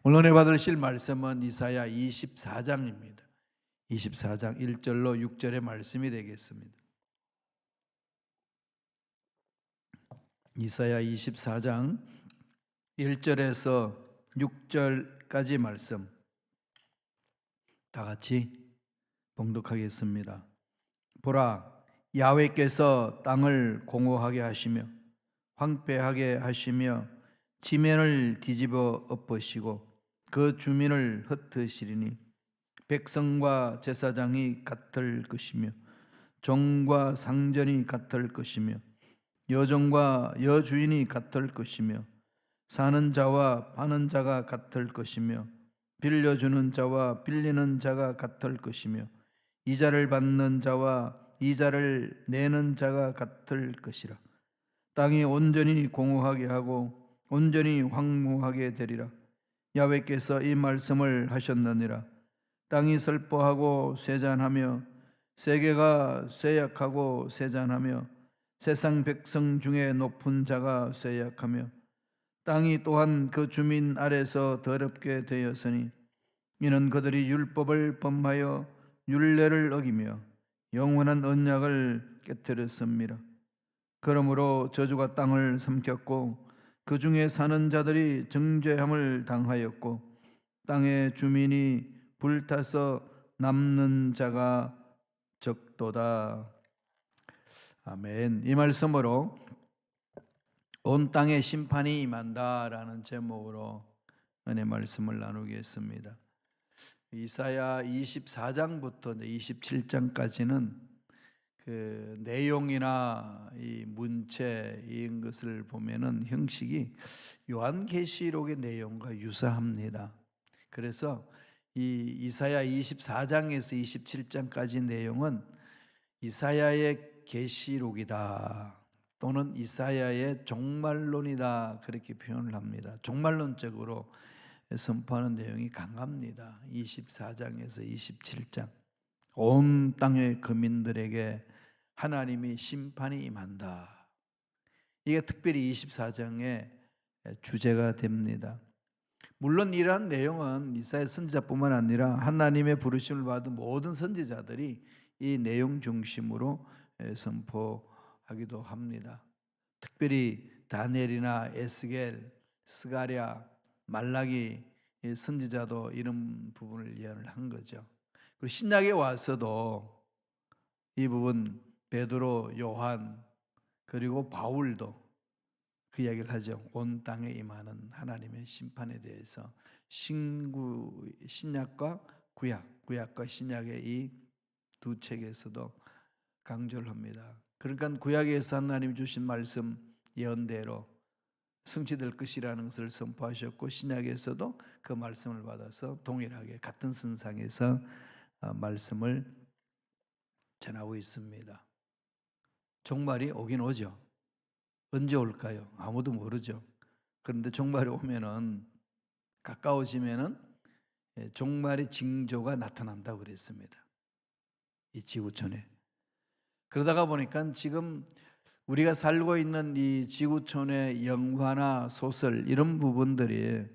오늘 은혜 받으실 말씀은 이사야 24장입니다. 24장 1절로 6절의 말씀이 되겠습니다. 이사야 24장 1절에서 6절까지 말씀 다 같이 봉독하겠습니다. 보라, 야훼께서 땅을 공허하게 하시며 황폐하게 하시며 지면을 뒤집어 엎으시고 그 주민을 흩으시리니 백성과 제사장이 같을 것이며 종과 상전이 같을 것이며 여종과 여주인이 같을 것이며 사는 자와 파는 자가 같을 것이며 빌려주는 자와 빌리는 자가 같을 것이며 이자를 받는 자와 이자를 내는 자가 같을 것이라. 땅이 온전히 공허하게 하고 온전히 황무하게 되리라. 야훼께서 이 말씀을 하셨느니라. 땅이 슬퍼하고 쇠잔하며 세계가 쇠약하고 쇠잔하며 세상 백성 중에 높은 자가 쇠약하며 땅이 또한 그 주민 아래서 더럽게 되었으니 이는 그들이 율법을 범하여 율례를 어기며 영원한 언약을 깨뜨렸습니다. 그러므로 저주가 땅을 삼켰고 그 중에 사는 자들이 정죄함을 당하였고 땅의 주민이 불타서 남는 자가 적도다. 아멘. 이 말씀으로 온 땅에 심판이 임한다라는 제목으로 은혜 말씀을 나누겠습니다. 이사야 24장부터 27장까지는 그 내용이나 이 문체 이런 것을 보면은 형식이 요한계시록의 내용과 유사합니다. 그래서 이 이사야 24장에서 27장까지 내용은 이사야의 계시록이다 또는 이사야의 종말론이다 그렇게 표현을 합니다. 종말론적으로 선포하는 내용이 강합니다. 24장에서 27장 온 땅의 거민들에게 하나님이 심판이 임한다. 이게 특별히 24장의 주제가 됩니다. 물론 이러한 내용은 이사야 선지자뿐만 아니라 하나님의 부르심을 받은 모든 선지자들이 이 내용 중심으로 선포하기도 합니다. 특별히 다니엘이나 에스겔, 스가랴, 말라기 선지자도 이런 부분을 예언을 한 거죠. 그리고 신약에 와서도 이 부분 베드로, 요한 그리고 바울도 그 이야기를 하죠. 온 땅에 임하는 하나님의 심판에 대해서 신약과 구약과 신약의 이 두 책에서도 강조를 합니다. 그러니까 구약에서 하나님이 주신 말씀 예언대로 성취될 것이라는 것을 선포하셨고 신약에서도 그 말씀을 받아서 동일하게 같은 선상에서 말씀을 전하고 있습니다. 종말이 오긴 오죠. 언제 올까요? 아무도 모르죠. 그런데 종말이 오면은 가까워지면은 종말의 징조가 나타난다고 그랬습니다. 이 지구촌에. 그러다가 보니까 지금 우리가 살고 있는 이 지구촌의 영화나 소설 이런 부분들이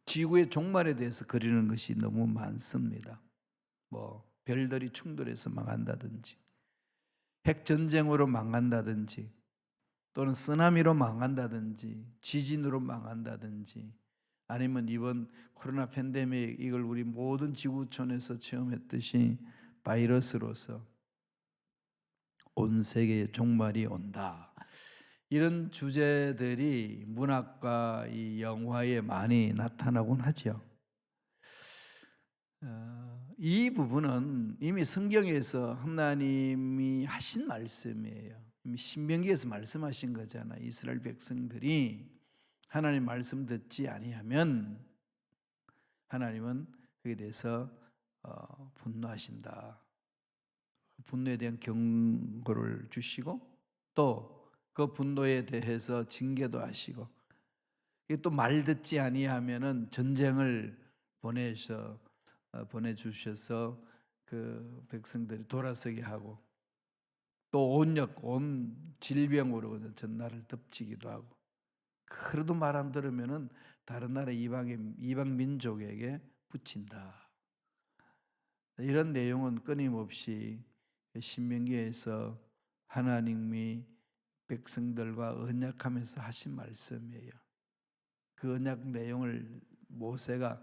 지구의 종말에 대해서 그리는 것이 너무 많습니다. 뭐 별들이 충돌해서 망한다든지 핵전쟁으로 망한다든지 또는 쓰나미로 망한다든지 지진으로 망한다든지 아니면 이번 코로나 팬데믹 이걸 우리 모든 지구촌에서 체험했듯이 바이러스로서 온 세계의 종말이 온다. 이런 주제들이 문학과 이 영화에 많이 나타나곤 하죠. 이 부분은 이미 성경에서 하나님이 하신 말씀이에요. 이미 신명기에서 말씀하신 거잖아요. 이스라엘 백성들이 하나님 말씀 듣지 아니하면 하나님은 그에 대해서 분노하신다. 분노에 대한 경고를 주시고 또 그 분노에 대해서 징계도 하시고 또 말 듣지 아니하면은 전쟁을 보내주셔서 그 백성들이 돌아서게 하고 또 온 질병으로 전나를 덮치기도 하고 그래도 말 안 들으면은 다른 나라 이방 민족에게 붙인다. 이런 내용은 끊임없이 신명기에서 하나님이 백성들과 언약하면서 하신 말씀이에요. 그 언약 내용을 모세가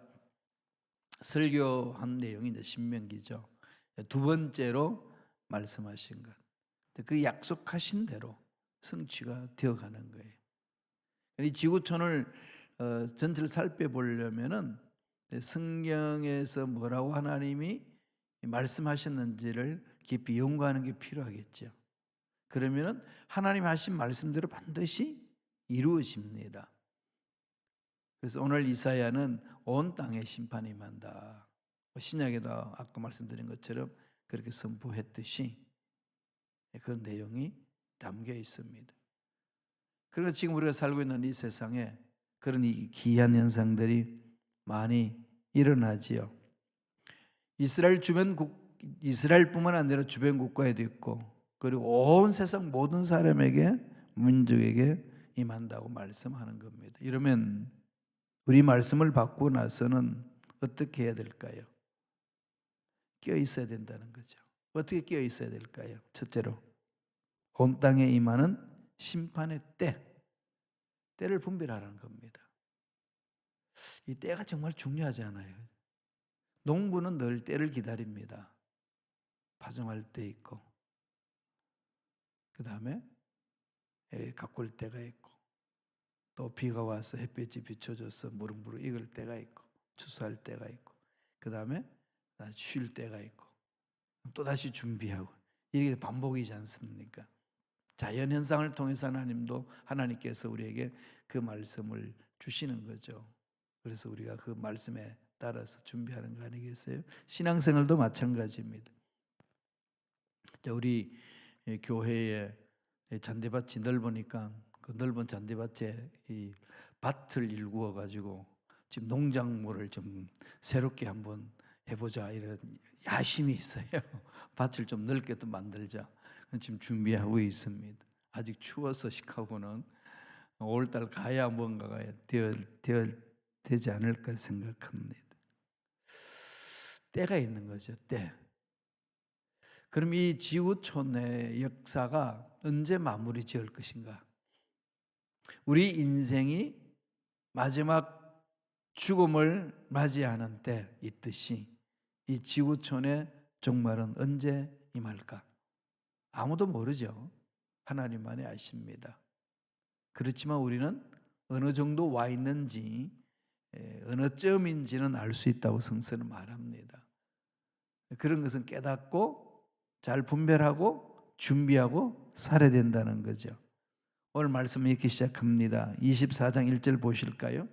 설교한 내용이 이제 신명기죠. 두 번째로 말씀하신 것. 그 약속하신 대로 성취가 되어가는 거예요. 이 지구촌을 전체를 살펴보려면은 성경에서 뭐라고 하나님이 말씀하셨는지를 깊이 연구하는 게 필요하겠죠. 그러면은 하나님 하신 말씀대로 반드시 이루어집니다. 그래서 오늘 이사야는 온 땅에 심판이 임한다. 신약에도 아까 말씀드린 것처럼 그렇게 선포했듯이 그런 내용이 담겨 있습니다. 그래서 지금 우리가 살고 있는 이 세상에 그런 이 기이한 현상들이 많이 일어나지요. 이스라엘뿐만 아니라 주변 국가에도 있고, 그리고 온 세상 모든 사람에게, 민족에게 임한다고 말씀하는 겁니다. 이러면 우리 말씀을 받고 나서는 어떻게 해야 될까요? 끼어 있어야 된다는 거죠. 어떻게 끼어 있어야 될까요? 첫째로 온 땅에 임하는 심판의 때를 분별하라는 겁니다. 이 때가 정말 중요하지 않아요? 농부는 늘 때를 기다립니다. 파종할 때 있고, 그 다음에 가꿀 때가 있고, 또 비가 와서 햇빛이 비춰줘서 무릉무릉 익을 때가 있고, 추수할 때가 있고, 그 다음에 쉴 때가 있고, 또다시 준비하고, 이게 반복이지 않습니까? 자연 현상을 통해서 하나님께서 우리에게 그 말씀을 주시는 거죠. 그래서 우리가 그 말씀에 따라서 준비하는 거 아니겠어요? 신앙생활도 마찬가지입니다. 우리 교회에 잔디밭이 넓으니까 그 넓은 잔디밭에 이 밭을 일구어 가지고 지금 농작물을 좀 새롭게 한번 해보자 이런 야심이 있어요. 밭을 좀 넓게 또 만들자. 지금 준비하고 있습니다. 아직 추워서 시카고는 5월달 가야 뭔가가 되지 않을까 생각합니다. 때가 있는 거죠. 때. 그럼 이 지구촌의 역사가 언제 마무리 지을 것인가? 우리 인생이 마지막 죽음을 맞이하는 때 있듯이 이 지구촌의 종말은 언제 임할까? 아무도 모르죠. 하나님만이 아십니다. 그렇지만 우리는 어느 정도 와 있는지, 어느 점인지는 알 수 있다고 성서는 말합니다. 그런 것은 깨닫고 잘 분별하고 준비하고 살아야 된다는 거죠. 오늘 말씀 읽기 시작합니다. 24장 1절 보실까요?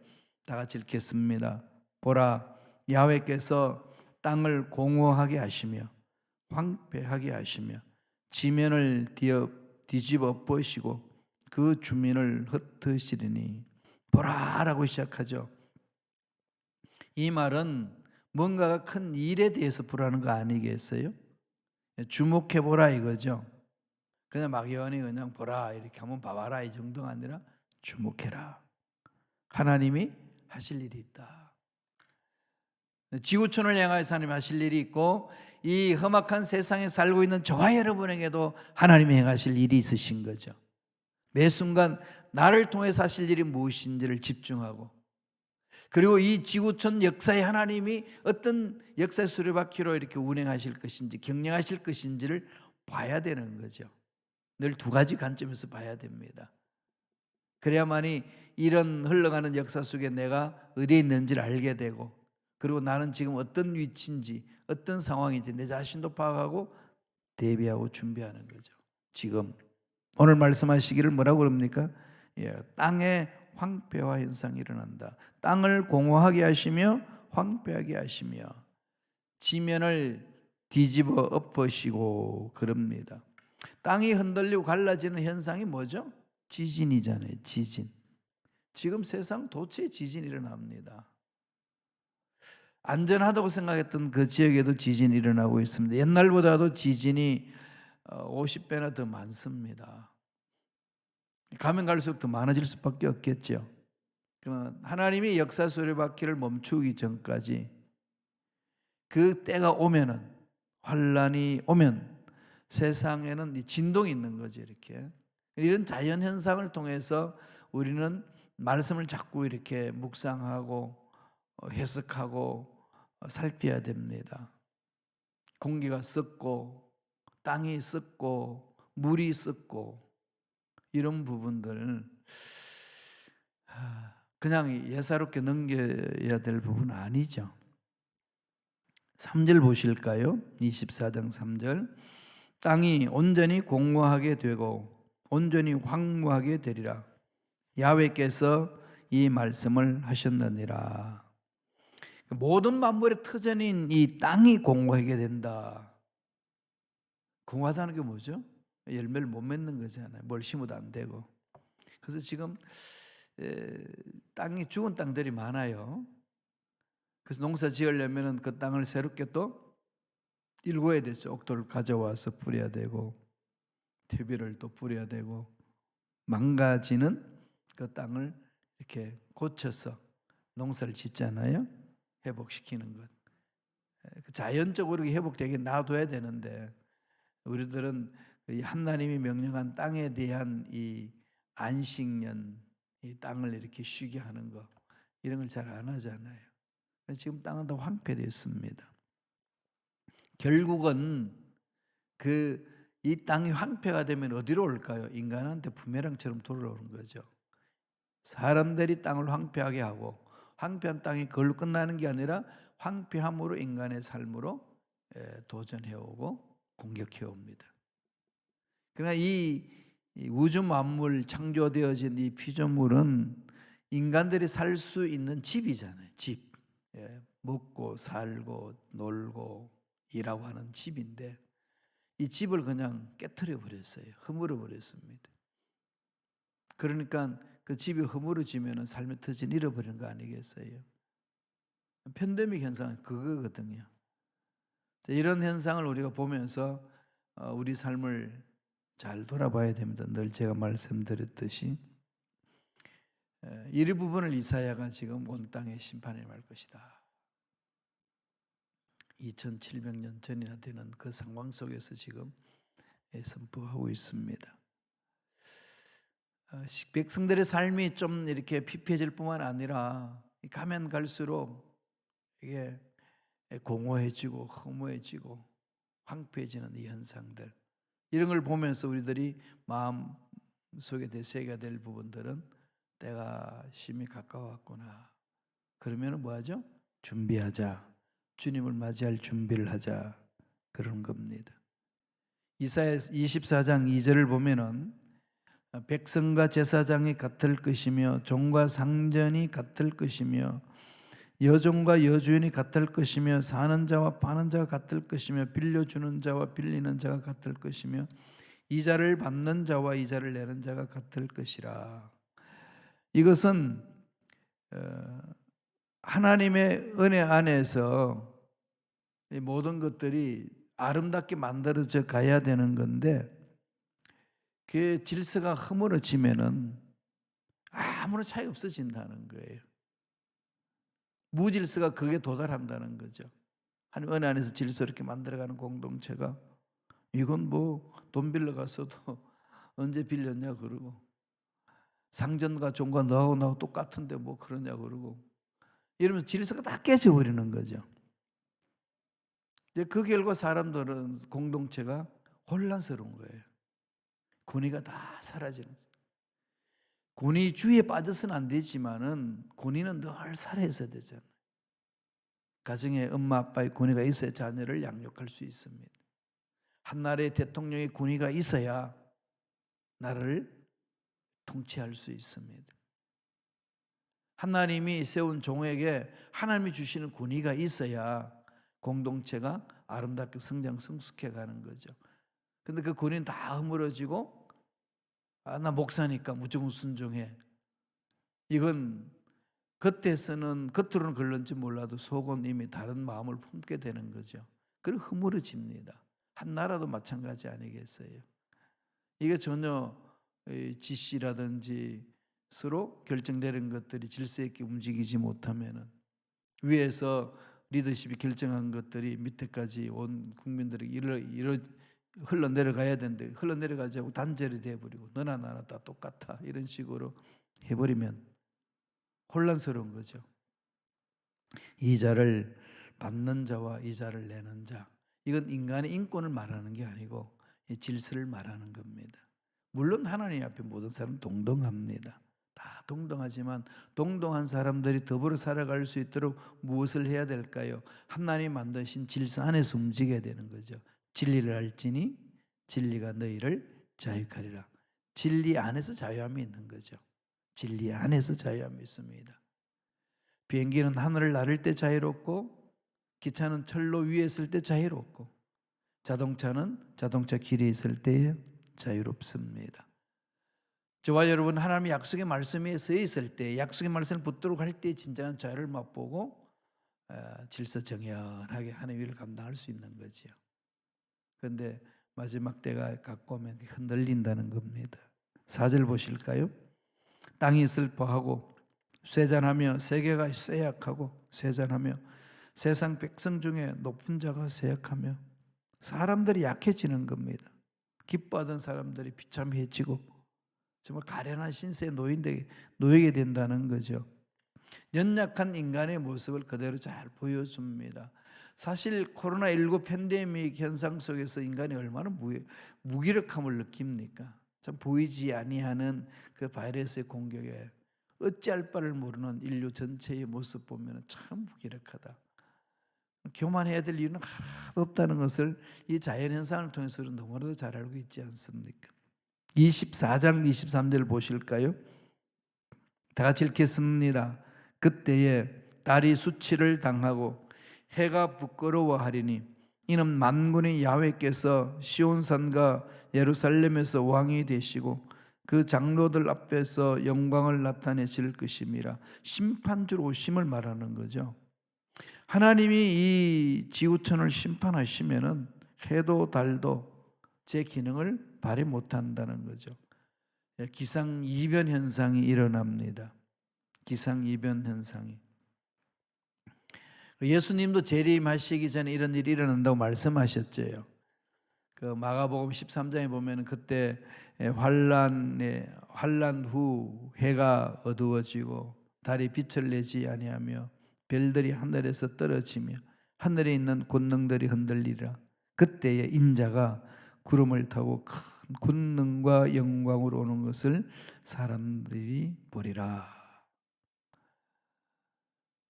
다 같이 읽겠습니다. 보라, 야훼께서 땅을 공허하게 하시며 황폐하게 하시며 지면을 뒤집어 엎으시고 그 주민을 흩으시리니. 보라라고 시작하죠. 이 말은 뭔가가 큰 일에 대해서 보라는 거 아니겠어요? 주목해보라 이거죠. 그냥 막연히 그냥 보라 이렇게 한번 봐봐라 이 정도가 아니라 주목해라. 하나님이 하실 일이 있다. 지구촌을 향하여서 하나님이 하실 일이 있고, 이 험악한 세상에 살고 있는 저와 여러분에게도 하나님이 행하실 일이 있으신 거죠. 매 순간 나를 통해서 하실 일이 무엇인지를 집중하고, 그리고 이 지구촌 역사에 하나님이 어떤 역사의 수레바퀴로 이렇게 운행하실 것인지, 경영하실 것인지를 봐야 되는 거죠. 늘 두 가지 관점에서 봐야 됩니다. 그래야만이 이런 흘러가는 역사 속에 내가 어디에 있는지를 알게 되고, 그리고 나는 지금 어떤 위치인지 어떤 상황인지 내 자신도 파악하고 대비하고 준비하는 거죠. 지금 오늘 말씀하시기를 뭐라고 그럽니까? 땅에 황폐화 현상이 일어난다. 땅을 공허하게 하시며 황폐하게 하시며 지면을 뒤집어 엎으시고 그럽니다. 땅이 흔들리고 갈라지는 현상이 뭐죠? 지진이잖아요. 지진. 지금 세상 도처에 지진이 일어납니다. 안전하다고 생각했던 그 지역에도 지진이 일어나고 있습니다. 옛날보다도 지진이 50배나 더 많습니다. 가면 갈수록 더 많아질 수밖에 없겠죠. 그러나 하나님이 역사 수레바퀴를 멈추기 전까지 그 때가 오면은, 환란이 오면 세상에는 이 진동이 있는 거죠. 이렇게 이런 자연 현상을 통해서 우리는 말씀을 자꾸 이렇게 묵상하고 해석하고 살펴야 됩니다. 공기가 썩고 땅이 썩고 물이 썩고 이런 부분들 그냥 예사롭게 넘겨야 될 부분은 아니죠. 3절 보실까요? 24장 3절. 땅이 온전히 공고하게 되고 온전히 황무하게 되리라. 야훼께서 이 말씀을 하셨느니라. 모든 만물의 터전인 이 땅이 공고하게 된다. 공고하다는 게 뭐죠? 열매를 못 맺는 거잖아요. 뭘 심어도 안 되고. 그래서 지금 땅이 죽은 땅들이 많아요. 그래서 농사 지으려면 그 땅을 새롭게 또 일궈야 되죠. 옥토를 가져와서 뿌려야 되고 퇴비를 또 뿌려야 되고 망가지는 그 땅을 이렇게 고쳐서 농사를 짓잖아요. 회복시키는 것. 자연적으로 회복되게 놔둬야 되는데 우리들은 하나님이 명령한 땅에 대한 이 안식년, 이 땅을 이렇게 쉬게 하는 거 이런 걸 잘 안 하잖아요. 지금 땅은 다 황폐되었습니다. 결국은 이 땅이 황폐가 되면 어디로 올까요? 인간한테 부메랑처럼 돌아오는 거죠. 사람들이 땅을 황폐하게 하고 황폐한 땅이 그걸로 끝나는 게 아니라 황폐함으로 인간의 삶으로 도전해오고 공격해옵니다. 그러나 이 우주 만물 창조되어진 이 피조물은 인간들이 살 수 있는 집이잖아요. 집. 먹고 살고 놀고 일하고 하는 집인데 이 집을 그냥 깨트려 버렸어요. 허물어 버렸습니다. 그러니까 그 집이 허물어지면 삶의 터전을 잃어버리는 거 아니겠어요? 팬데믹 현상은 그거거든요. 이런 현상을 우리가 보면서 우리 삶을 잘 돌아봐야 됩니다. 늘 제가 말씀드렸듯이 이 부분을 이사야가 지금 온 땅에 심판이 말 것이다. 2700년 전이나 되는 그 상황 속에서 지금 선포하고 있습니다. 백성들의 삶이 좀 이렇게 피폐해질 뿐만 아니라 가면 갈수록 이게 공허해지고 허무해지고 황폐해지는 이 현상들, 이런 걸 보면서 우리들이 마음 속에 내세가 될 부분들은 때가 심히 가까웠구나. 그러면 뭐하죠? 준비하자. 주님을 맞이할 준비를 하자. 그런 겁니다. 이사야 24장 2절을 보면은 백성과 제사장이 같을 것이며 종과 상전이 같을 것이며 여종과 여주인이 같을 것이며 사는 자와 파는 자가 같을 것이며 빌려주는 자와 빌리는 자가 같을 것이며 이자를 받는 자와 이자를 내는 자가 같을 것이라. 이것은 하나님의 은혜 안에서 이 모든 것들이 아름답게 만들어져 가야 되는 건데 그 질서가 허물어지면은 아무런 차이 없어진다는 거예요. 무질서가 그게 도달한다는 거죠. 하나님 은혜 안에서 질서 이렇게 만들어가는 공동체가 이건 뭐 돈 빌려 갔어도 언제 빌렸냐 그러고 상전과 종과 너하고 나하고 똑같은데 뭐 그러냐 그러고 이러면서 질서가 다 깨져버리는 거죠. 이제 그 결과 사람들은 공동체가 혼란스러운 거예요. 권위가 다 사라지는 거죠. 권위 주의에 빠져서는 안 되지만은 권위는 늘 살아있어야 되잖아요. 가정에 엄마 아빠의 권위가 있어야 자녀를 양육할 수 있습니다. 한 나라의 대통령의 권위가 있어야 나라를 통치할 수 있습니다. 하나님이 세운 종에게 하나님이 주시는 권위가 있어야 공동체가 아름답게 성장 성숙해 가는 거죠. 근데 그 권위는 다 허물어지고 나 목사니까 무조건 순종해. 이건 겉에서는 겉으로는 그런지 몰라도 속은 이미 다른 마음을 품게 되는 거죠. 그리고 허물어집니다. 한 나라도 마찬가지 아니겠어요? 이게 전혀 지시라든지 서로 결정되는 것들이 질서 있게 움직이지 못하면은, 위에서 리더십이 결정한 것들이 밑에까지 온 국민들에게 흘러내려가야 되는데 흘러내려가지 않고 단절이 되어버리고 너나 나나 다 똑같아 이런 식으로 해버리면 혼란스러운 거죠. 이자를 받는 자와 이자를 내는 자, 이건 인간의 인권을 말하는 게 아니고 이 질서를 말하는 겁니다. 물론 하나님 앞에 모든 사람 동등합니다. 다 동등하지만 동등한 사람들이 더불어 살아갈 수 있도록 무엇을 해야 될까요? 하나님 만드신 질서 안에서 움직여야 되는 거죠. 진리를 알지니 진리가 너희를 자유하리라. 진리 안에서 자유함이 있는 거죠. 진리 안에서 자유함이 있습니다. 비행기는 하늘을 나를 때 자유롭고, 기차는 철로 위에 있을 때 자유롭고, 자동차는 자동차 길에 있을 때 자유롭습니다. 저와 여러분, 하나님의 약속의 말씀에 서 있을 때, 약속의 말씀을 붙들고 할 때 진정한 자유를 맛보고 질서 정연하게 하나님의 일을 감당할 수 있는 거죠. 그런데 마지막 때가 갖고 오면 흔들린다는 겁니다. 4절 보실까요? 땅이 슬퍼하고 쇠잔하며 세계가 쇠약하고, 쇠잔하며 세상 백성 중에 높은 자가 쇠약하며, 사람들이 약해지는 겁니다. 기뻐하던 사람들이 비참해지고 정말 가련한 신세에 놓이게 된다는 거죠. 연약한 인간의 모습을 그대로 잘 보여줍니다. 사실 코로나19 팬데믹 현상 속에서 인간이 얼마나 무기력함을 느낍니까? 참 보이지 아니하는 그 바이러스의 공격에 어찌할 바를 모르는 인류 전체의 모습 보면 참 무기력하다. 교만해야 될 이유는 하나도 없다는 것을 이 자연현상을 통해서 너무나도 잘 알고 있지 않습니까? 24장 23절 보실까요? 다 같이 읽겠습니다. 그때에 달이 수치를 당하고 해가 부끄러워하리니 이는 만군의 야훼께서 시온산과 예루살렘에서 왕이 되시고 그 장로들 앞에서 영광을 나타내실 것임이라. 심판주로 오심을 말하는 거죠. 하나님이 이 지구촌을 심판하시면은 해도 달도 제 기능을 발휘 못한다는 거죠. 기상이변 현상이 일어납니다. 기상이변 현상이. 예수님도 재림하시기 전에 이런 일이 일어난다고 말씀하셨죠. 그 마가복음 13장에 보면 그때 환란 후 해가 어두워지고 달이 빛을 내지 아니하며 별들이 하늘에서 떨어지며 하늘에 있는 권능들이 흔들리라. 그때에 인자가 구름을 타고 큰 권능과 영광으로 오는 것을 사람들이 보리라.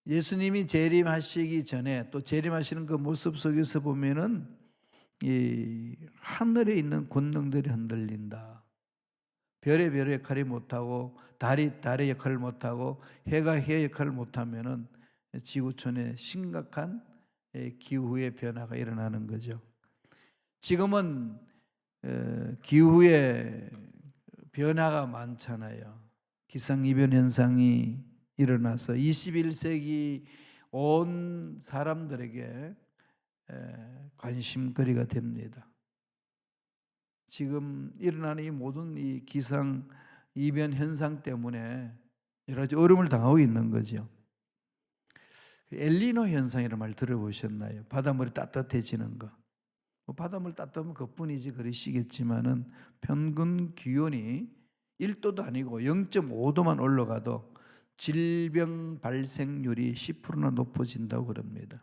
예수님이 재림하시기 전에 또 재림하시는 그 모습 속에서 보면은 이 하늘에 있는 권능들이 흔들린다. 별의 역할이 못하고 달이 달의 역할을 못하고 해가 해의 역할을 못하면은 지구촌에 심각한 기후의 변화가 일어나는 거죠. 지금은 기후의 변화가 많잖아요. 기상이변 현상이 일어나서 21세기 온 사람들에게 관심거리가 됩니다. 지금 일어나는 이 모든 이 기상이변 현상 때문에 여러 가지 어려움을 당하고 있는 거죠. 엘니노 현상이라는 말 들어보셨나요? 바닷물이 따뜻해지는 거. 바닷물 따뜻하면 그뿐이지 그러시겠지만은 평균 기온이 1도도 아니고 0.5도만 올라가도 질병 발생률이 10%나 높아진다고 그럽니다.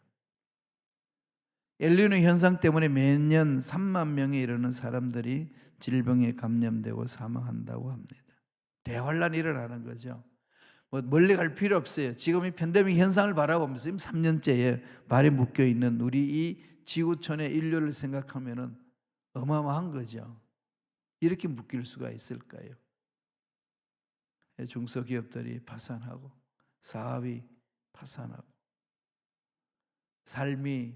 엘니노 현상 때문에 매년 3만 명에 이르는 사람들이 질병에 감염되고 사망한다고 합니다. 대환란이 일어나는 거죠. 멀리 갈 필요 없어요. 지금 이 팬데믹 현상을 바라보면서 3년째에 발이 묶여 있는 우리 이 지구촌의 인류를 생각하면은 어마어마한 거죠. 이렇게 묶일 수가 있을까요? 중소기업들이 파산하고 사업이 파산하고 삶이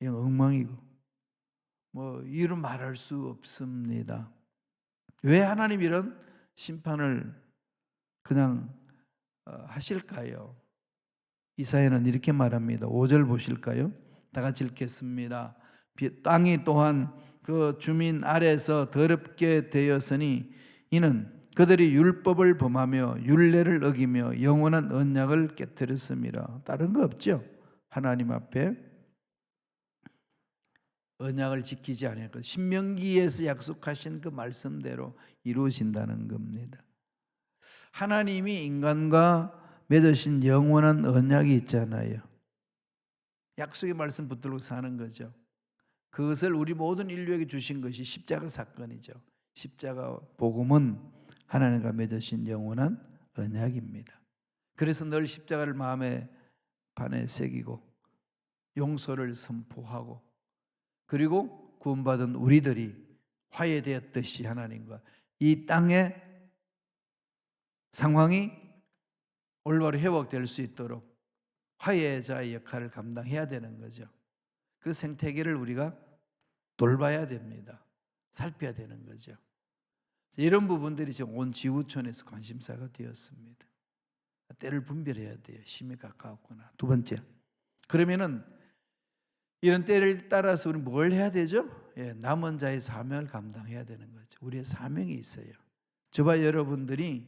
엉망이고 이루 말할 수 없습니다. 왜 하나님 이런 심판을 그냥 하실까요? 이사야는 이렇게 말합니다. 5절 보실까요? 다 같이 읽겠습니다. 땅이 또한 그 주민 아래에서 더럽게 되었으니 이는 그들이 율법을 범하며 율례를 어기며 영원한 언약을 깨뜨렸음이라. 다른 거 없죠. 하나님 앞에 언약을 지키지 않았고 신명기에서 약속하신 그 말씀대로 이루어진다는 겁니다. 하나님이 인간과 맺으신 영원한 언약이 있잖아요. 약속의 말씀 붙들고 사는 거죠. 그것을 우리 모든 인류에게 주신 것이 십자가 사건이죠. 십자가 복음은 하나님과 맺으신 영원한 언약입니다. 그래서 늘 십자가를 마음의 판에 새기고 용서를 선포하고 그리고 구원받은 우리들이 화해되었듯이 하나님과 이 땅의 상황이 올바로 회복될 수 있도록 화해자의 역할을 감당해야 되는 거죠. 그 생태계를 우리가 돌봐야 됩니다. 살펴야 되는 거죠. 이런 부분들이 지금 온 지구촌에서 관심사가 되었습니다. 때를 분별해야 돼요. 심히 가까웠구나. 두 번째, 그러면은 이런 때를 따라서 우리는 뭘 해야 되죠? 남은 자의 사명을 감당해야 되는 거죠. 우리의 사명이 있어요. 저와 여러분들이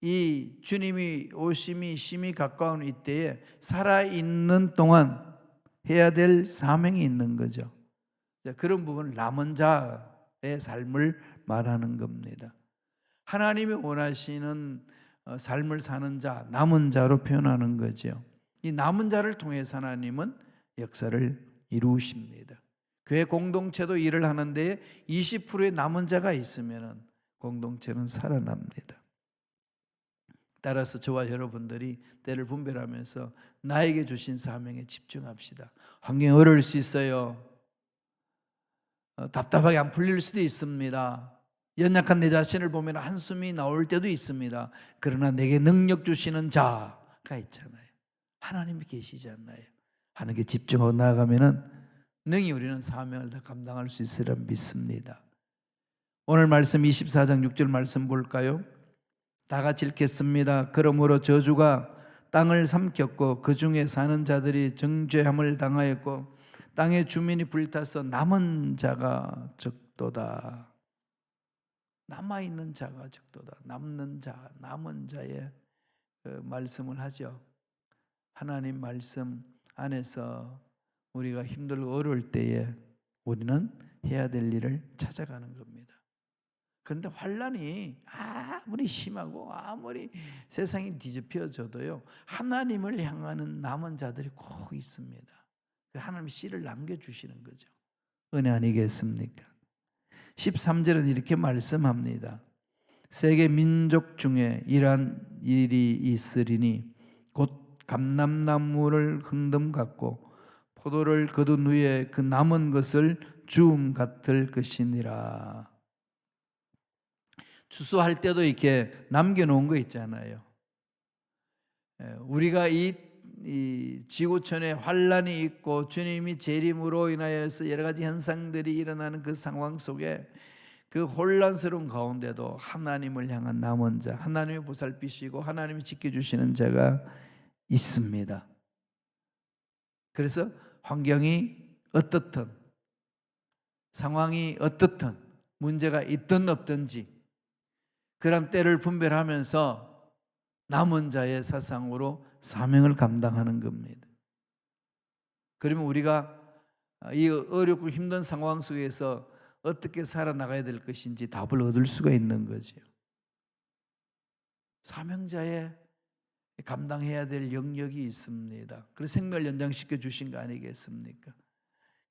이 주님이 오심이 심히 가까운 이때에 살아있는 동안 해야 될 사명이 있는 거죠. 그런 부분을 남은 자의 삶을 말하는 겁니다. 하나님이 원하시는 삶을 사는 자, 남은 자로 표현하는 거죠. 이 남은 자를 통해서 하나님은 역사를 이루십니다. 교회 공동체도 일을 하는데 20%의 남은 자가 있으면 공동체는 살아납니다. 따라서 저와 여러분들이 때를 분별하면서 나에게 주신 사명에 집중합시다. 환경이 어려울 수 있어요. 답답하게 안 풀릴 수도 있습니다. 연약한 내 자신을 보면 한숨이 나올 때도 있습니다. 그러나 내게 능력 주시는 자가 있잖아요. 하나님이 계시잖아요. 하나님께 집중하고 나아가면 능히 우리는 사명을 다 감당할 수 있으리라 믿습니다. 오늘 말씀 24장 6절 말씀 볼까요? 다 같이 읽겠습니다. 그러므로 저주가 땅을 삼켰고 그 중에 사는 자들이 정죄함을 당하였고 땅의 주민이 불타서 남은 자가 적도다. 남아있는 자가 적도다. 남는 자, 남은 자의 말씀을 하죠. 하나님 말씀 안에서 우리가 힘들고 어려울 때에 우리는 해야 될 일을 찾아가는 겁니다. 그런데 환란이 아무리 심하고 아무리 세상이 뒤집혀져도요, 하나님을 향하는 남은 자들이 꼭 있습니다. 하나님이 씨를 남겨주시는 거죠. 은혜 아니겠습니까? 13절은 이렇게 말씀합니다. 세계 민족 중에 이러한 일이 있으리니 곧 감람나무를 흔듦 같고 포도를 거둔 후에 그 남은 것을 주움 같을 것이니라. 추수할 때도 이렇게 남겨놓은 거 있잖아요. 우리가 이 지구촌에 환란이 있고 주님이 재림으로 인하여서 여러 가지 현상들이 일어나는 그 상황 속에 그 혼란스러운 가운데도 하나님을 향한 남은 자, 하나님이 보살피시고 하나님이 지켜주시는 자가 있습니다. 그래서 환경이 어떻든 상황이 어떻든 문제가 있든 없든지 그런 때를 분별하면서 남은 자의 사상으로 사명을 감당하는 겁니다. 그러면 우리가 이 어렵고 힘든 상황 속에서 어떻게 살아나가야 될 것인지 답을 얻을 수가 있는 거죠. 사명자의 감당해야 될 영역이 있습니다. 그래서 생명을 연장시켜 주신 거 아니겠습니까?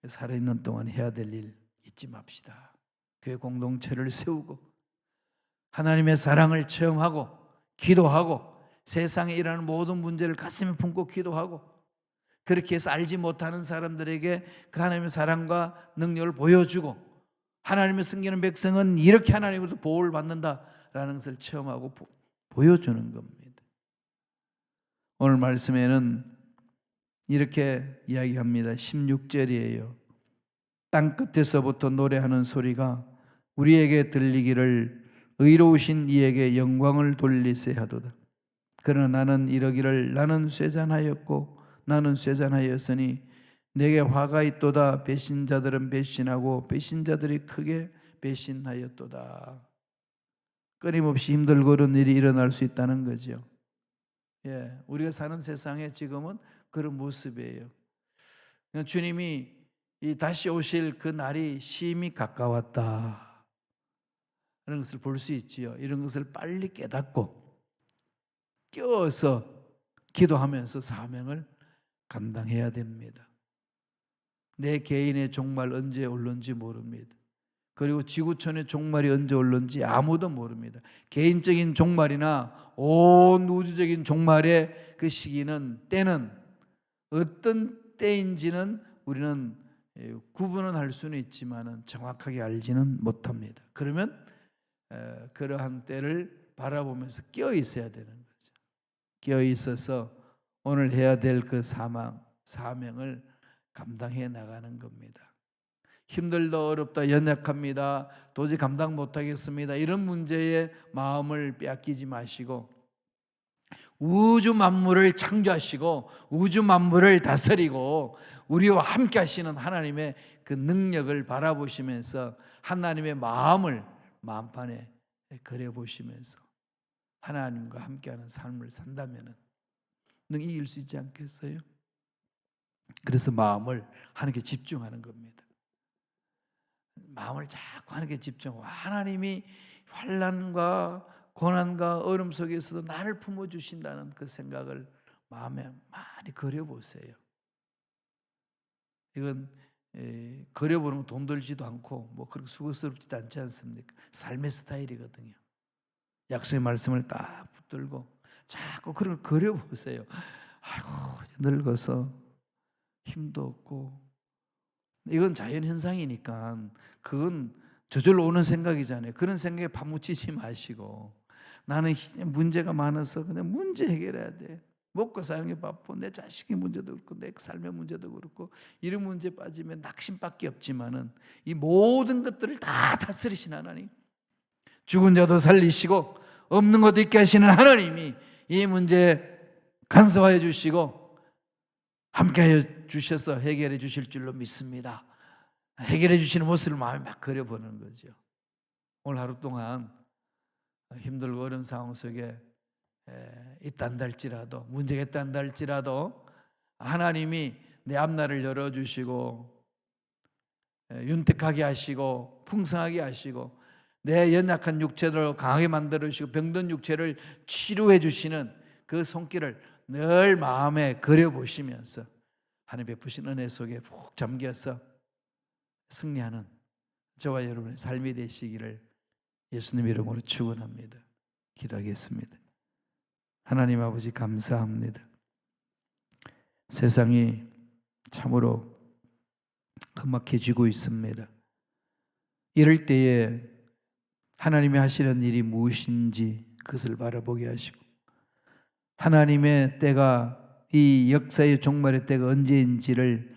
살아있는 동안 해야 될 일 잊지 맙시다. 교회 공동체를 세우고 하나님의 사랑을 체험하고 기도하고 세상에 일어나는 모든 문제를 가슴에 품고 기도하고 그렇게 해서 알지 못하는 사람들에게 그 하나님의 사랑과 능력을 보여주고 하나님의 섬기는 백성은 이렇게 하나님으로부터 보호를 받는다라는 것을 체험하고 보여주는 겁니다. 오늘 말씀에는 이렇게 이야기합니다. 16절이에요. 땅끝에서부터 노래하는 소리가 우리에게 들리기를 의로우신 이에게 영광을 돌리세 하도다. 그러나 나는 이러기를 나는 쇠잔하였고 나는 쇠잔하였으니 내게 화가 있도다. 배신자들은 배신하고 배신자들이 크게 배신하였도다. 끊임없이 힘들고 그런 일이 일어날 수 있다는 거죠. 예, 우리가 사는 세상에 지금은 그런 모습이에요. 주님이 이 다시 오실 그 날이 심히 가까웠다, 이런 것을 볼 수 있지요. 이런 것을 빨리 깨닫고 깨어서 기도하면서 사명을 감당해야 됩니다. 내 개인의 종말 언제 올는지 모릅니다. 그리고 지구촌의 종말이 언제 올는지 아무도 모릅니다. 개인적인 종말이나 온 우주적인 종말의 그 시기는, 때는 어떤 때인지는 우리는 구분은 할 수는 있지만 정확하게 알지는 못합니다. 그러면 그러한 때를 바라보면서 깨어 있어야 되는 거죠. 깨어 있어서 오늘 해야 될 그 사명을 감당해 나가는 겁니다. 힘들다, 어렵다, 연약합니다, 도저히 감당 못하겠습니다, 이런 문제에 마음을 빼앗기지 마시고 우주 만물을 창조하시고 우주 만물을 다스리고 우리와 함께 하시는 하나님의 그 능력을 바라보시면서 하나님의 마음을 마음판에 그려보시면서 하나님과 함께하는 삶을 산다면 능 이길 수 있지 않겠어요? 그래서 마음을 하나님께 집중하는 겁니다. 마음을 자꾸 하나님께 집중하고 하나님이 환난과 고난과 어려움 속에서도 나를 품어주신다는 그 생각을 마음에 많이 그려보세요. 이건 그려보는 돈 들지도 않고 뭐 그렇게 수고스럽지도 않지 않습니까? 삶의 스타일이거든요. 약속의 말씀을 딱 붙들고 자꾸 그런 걸 그려보세요. 아이고, 늙어서 힘도 없고, 이건 자연현상이니까 그건 저절로 오는 생각이잖아요. 그런 생각에 파묻히지 마시고 나는 문제가 많아서 그냥 문제 해결해야 돼, 먹고 사는 게 바빠, 내 자식의 문제도 그렇고 내 삶의 문제도 그렇고, 이런 문제에 빠지면 낙심밖에 없지만은 이 모든 것들을 다 다스리신 하나님, 죽은 자도 살리시고 없는 것도 있게 하시는 하나님이 이 문제에 간섭하여 주시고 함께하여 주셔서 해결해 주실 줄로 믿습니다. 해결해 주시는 모습을 마음에 막 그려보는 거죠. 오늘 하루 동안 힘들고 어려운 상황 속에 있단다 할지라도, 문제가 있단다 할지라도 하나님이 내 앞날을 열어주시고 윤택하게 하시고 풍성하게 하시고 내 연약한 육체를 강하게 만들어주시고 병든 육체를 치료해 주시는 그 손길을 늘 마음에 그려보시면서 하나님 베푸신 은혜 속에 푹 잠겨서 승리하는 저와 여러분의 삶이 되시기를 예수님 이름으로 축원합니다. 기도하겠습니다. 하나님 아버지, 감사합니다. 세상이 참으로 험악해지고 있습니다. 이럴 때에 하나님이 하시는 일이 무엇인지 그것을 바라보게 하시고, 하나님의 때가, 이 역사의 종말의 때가 언제인지를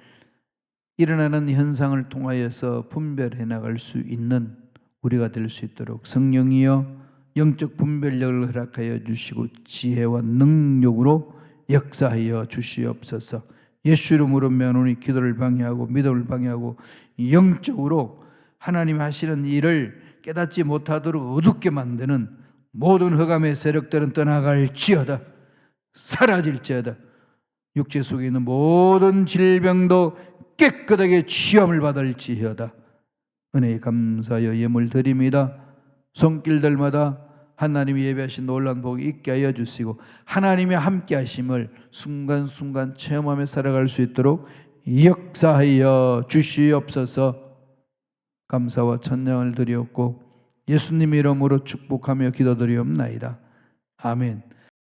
일어나는 현상을 통하여서 분별해 나갈 수 있는 우리가 될 수 있도록 성령이여 영적 분별력을 허락하여 주시고 지혜와 능력으로 역사하여 주시옵소서. 예수 이름으로 면오니 기도를 방해하고 믿음을 방해하고 영적으로 하나님 하시는 일을 깨닫지 못하도록 어둡게 만드는 모든 흑암의 세력들은 떠나갈지어다, 사라질지어다. 육체 속에 있는 모든 질병도 깨끗하게 치유함을 받을지어다. 은혜에 감사하여 예물 드립니다. 손길들마다 하나님이 예배하신 놀라운 복이 있게 하여 주시고 하나님의 함께 하심을 순간순간 체험하며 살아갈 수 있도록 역사하여 주시옵소서. 감사와 찬양을 드리옵고 예수님 이름으로 축복하며 기도드리옵나이다. 아멘.